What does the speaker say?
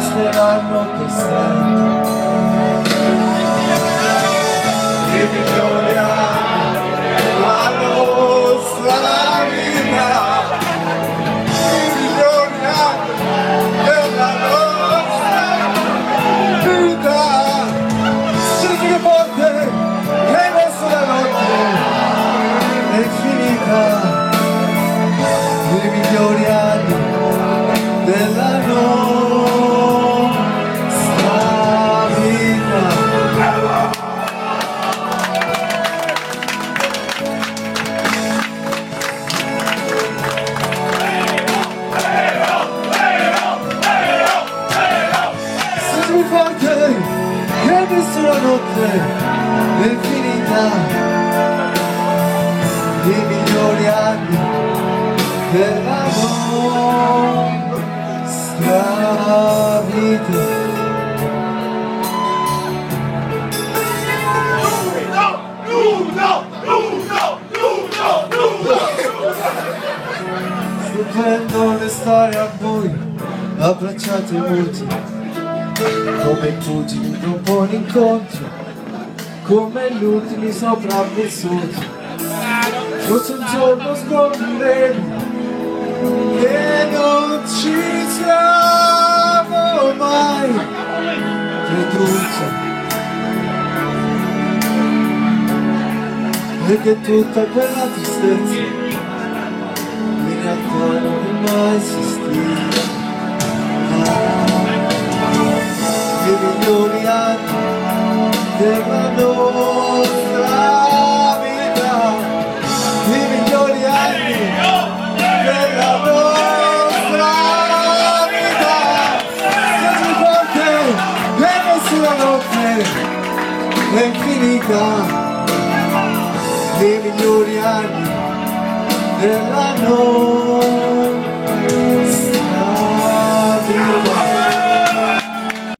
basteranno per sempre. I migliori anni la nostra vita, i migliori anni della nostra vita. Senti che forte che hai messo la notte è finita. I migliori anni della nostra vita. Senti forte che hai messo la notte è finita. I migliori anni della nostra vita. Stupendo restare a voi, abbracciati e muti, come i pugili dopo un incontro, come gli ultimi sopravvissuti. Forse un giorno scopriremo che non ci siamo mai creduti e che tutta quella tristezza in realtà non è mai esistita. I migliori anni della nostra vita, i migliori anni della nostra vita. Siamo forte e nessuna notte è infinita. I migliori anni della nostra